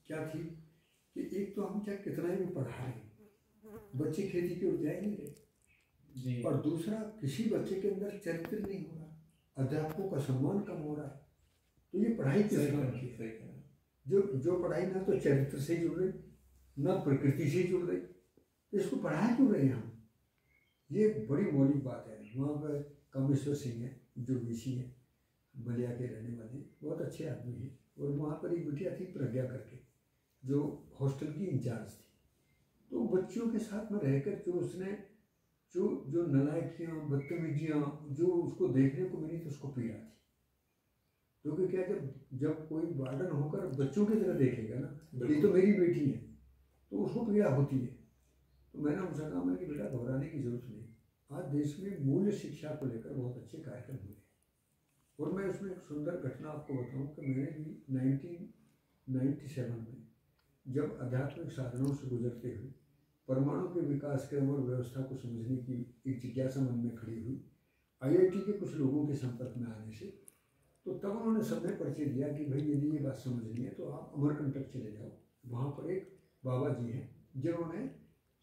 क्या थी कि एक तो हम चाहे कितना ही पढ़ा रहे, बच्चे खेती की ओर जा ही नहीं रहे, और दूसरा किसी बच्चे के अंदर चरित्र नहीं हो रहा, अध्यापकों का सम्मान कम हो रहा है। तो ये पढ़ाई किस काम की? जो पढ़ाई ना तो चरित्र से जुड़ रही, ना प्रकृति से जुड़ रही, तो इसको पढ़ाया क्यों रहे हम? ये बड़ी मौलिक बात है। वहाँ पर कामेश्वर सिंह है जो वीसी है, बलिया के रहने वाले, बहुत अच्छे आदमी हैं, और वहाँ पर एक बिटिया थी प्रज्ञा करके जो हॉस्टल की इंचार्ज थी। तो बच्चियों के साथ में रहकर जो उसने जो नालायकियाँ, बदतमीजियाँ जो उसको देखने को मिली, तो उसको पीड़ा थी। क्योंकि क्या, जब कोई वार्डन होकर बच्चों की तरह देखेगा ना, ये तो मेरी बेटी है, तो उसको पीड़ा होती है। तो मैंने उनसे कहा, मैंने कि बेटा घबराने की जरूरत नहीं, आज देश में मूल्य शिक्षा को लेकर बहुत अच्छे कार्यक्रम हुए हैं। और मैं उसमें एक सुंदर घटना आपको बताऊं कि मैंने भी 1997 में जब आध्यात्मिक साधनों से गुजरते हुए परमाणु के विकास क्रम और व्यवस्था को समझने की एक जिज्ञासा मन में खड़ी हुई, IIT के कुछ लोगों के संपर्क में आने से, तो तब उन्होंने सबने परिचय दिया कि भाई यदि ये बात समझनी है तो आप अमरकंटक चले जाओ, वहाँ पर एक बाबा जी हैं जिन्होंने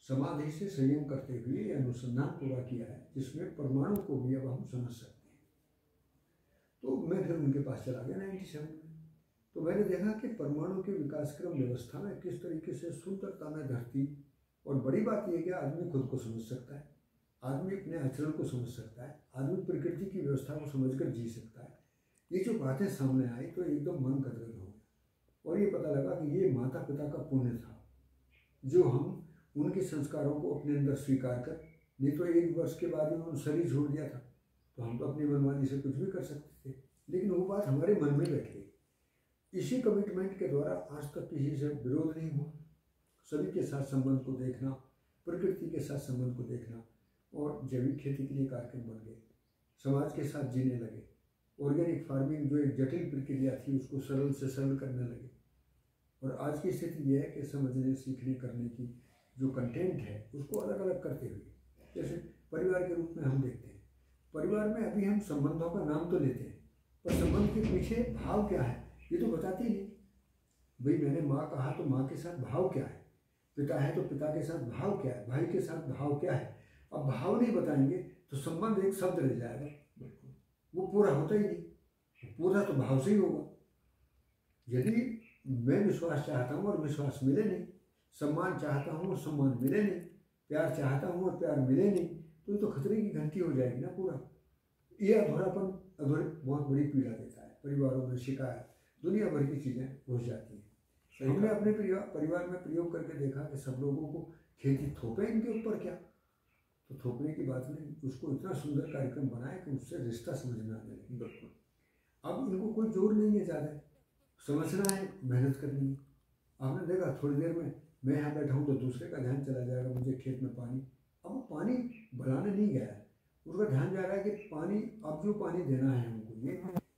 समाधि से संयम करते हुए अनुसंधान पूरा किया है, जिसमें परमाणु को भी अब हम समझ सकते हैं। तो मैं फिर उनके पास चला गया 97 में। तो मैंने देखा कि परमाणु के विकास क्रम व्यवस्था में किस तरीके से सुंदरता में धरती, और बड़ी बात यह कि आदमी खुद को समझ सकता है, आदमी अपने आचरण को समझ सकता है, आदमी प्रकृति की व्यवस्था को समझकर जी सकता है। ये जो बातें सामने आई तो एकदम मन गदगद हो गया, और ये पता लगा कि ये माता पिता का पुण्य था जो हम उनके संस्कारों को अपने अंदर स्वीकार कर, नहीं तो 1 वर्ष के बाद उन्होंने शरीर छोड़ दिया था, तो हम तो अपनी मनमानी से कुछ भी कर सकते थे, लेकिन वो बात हमारे मन में बैठ गई। इसी कमिटमेंट के द्वारा आज तक किसी से विरोध नहीं हुआ, सभी के साथ संबंध को देखना, प्रकृति के साथ संबंध को देखना, और जैविक खेती के लिए कार्यक्रम बन गए, समाज के साथ जीने लगे, ऑर्गेनिक फार्मिंग जो एक जटिल प्रक्रिया थी उसको सरल से सरल करने लगे। और आज की स्थिति यह है कि समझने, सीखने, करने की जो कंटेंट है उसको अलग अलग करते हुए, जैसे परिवार के रूप में हम देखते हैं, परिवार में अभी हम संबंधों का नाम तो लेते हैं, पर संबंध के पीछे भाव क्या है ये तो बताते ही नहीं। भाई मैंने माँ कहा तो माँ के साथ भाव क्या है, पिता है तो पिता के साथ भाव क्या है, भाई के साथ भाव क्या है। अब भाव नहीं बताएंगे तो संबंध एक शब्द रह जाएगा, वो पूरा होता ही नहीं, पूरा तो भाव से ही होगा। यदि मैं विश्वास चाहता हूँ और विश्वास मिले नहीं, सम्मान चाहता हूँ और सम्मान मिले नहीं, प्यार चाहता हूँ और प्यार मिले नहीं, तो ये तो खतरे की घंटी हो जाएगी ना पूरा। ये अधूरापन बहुत बड़ी पीड़ा देता है, परिवारों में शिकायत, दुनिया भर की चीज़ें घुस जाती हैं। हमने अपने परिवार में प्रयोग करके देखा कि सब लोगों को खेती थोपे इनके ऊपर, क्या तो थोपने की बात नहीं, उसको इतना सुंदर कार्यक्रम बनाए कि उससे रिश्ता समझ में आने लगे। बिल्कुल, अब इनको कोई जोर नहीं है, ज़्यादा समझना है, मेहनत करनी है। आपने देखा थोड़ी देर में मैं यहाँ बैठा हूँ तो दूसरे का ध्यान चला जाएगा मुझे खेत में पानी, अब वो पानी बढ़ाने नहीं गया है, उसका ध्यान जा रहा है कि पानी अब जो पानी देना है हमको,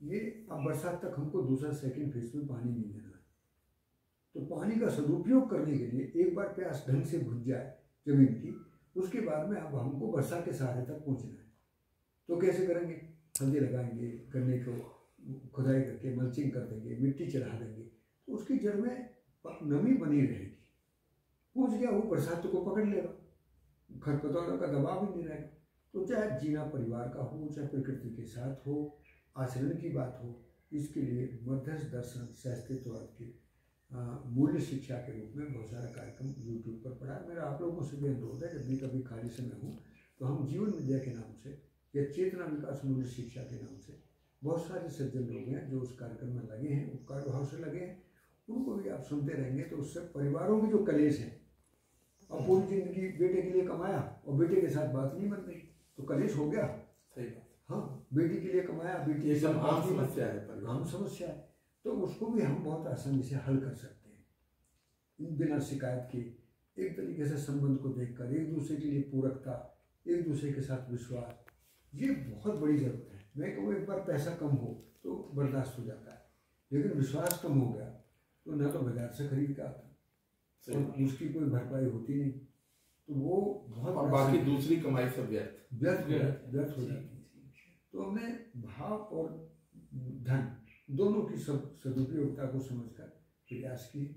ये अब बरसात तक हमको दूसरा सेकंड फेज में पानी नहीं देना है। तो पानी का सदुपयोग करने के लिए एक बार प्यास ढंग से बुझ जाए जमीन की, उसके बाद में अब हमको वर्षा के सहारे तक पहुँचना है। तो कैसे करेंगे? हल्दी लगाएंगे, गन्ने को खुदाई करके मल्चिंग कर देंगे, मिट्टी चढ़ा देंगे, तो उसकी जड़ में नमी बनी रहेगी। पहुँच गया वो बरसात को पकड़ लेगा, खरपतवारों का दबाव भी नहीं रहेगा। तो चाहे जीना परिवार का हो, चाहे प्रकृति के साथ हो, आचरण की बात हो, इसके लिए मध्यस्थ दर्शन शास्त्रीयवाद के मूल्य शिक्षा के रूप में बहुत सारा कार्यक्रम YouTube पर पड़ा है। मेरा आप लोगों से भी अनुरोध है, जब भी कभी खाली समय हो तो हम जीवन विद्या के नाम से या चेतना विकास मूल्य शिक्षा के नाम से बहुत सारे सज्जन लोग हैं जो उस कार्यक्रम में लगे हैं, उपकार भाव से लगे हैं, उनको भी आप सुनते रहेंगे तो उससे परिवारों की जो कलेश है, अब पूरी जिंदगी बेटे के लिए कमाया और बेटे के साथ बात नहीं बन रही तो कलेश हो गया। सही बात। हाँ, बेटी के लिए कमाया, बेटी ये सब आम समस्या है, आम समस्या है, तो उसको भी हम बहुत आसानी से हल कर सकते हैं बिना शिकायत के। एक तरीके से संबंध को देखकर एक दूसरे के लिए पूरकता, एक दूसरे के साथ विश्वास, ये बहुत बड़ी जरूरत है। मैं कहूँ एक बार पैसा कम हो तो बर्दाश्त हो जाता है, लेकिन विश्वास कम हो गया तो न तो बाजार से खरीद के आता और उसकी कोई भरपाई होती नहीं, तो वो बहुत, और बाकी दूसरी कमाई सब व्यर्थ हो जाती है। तो हमने भाव और धन दोनों की सदुपयोगिता को समझकर प्रयास किए।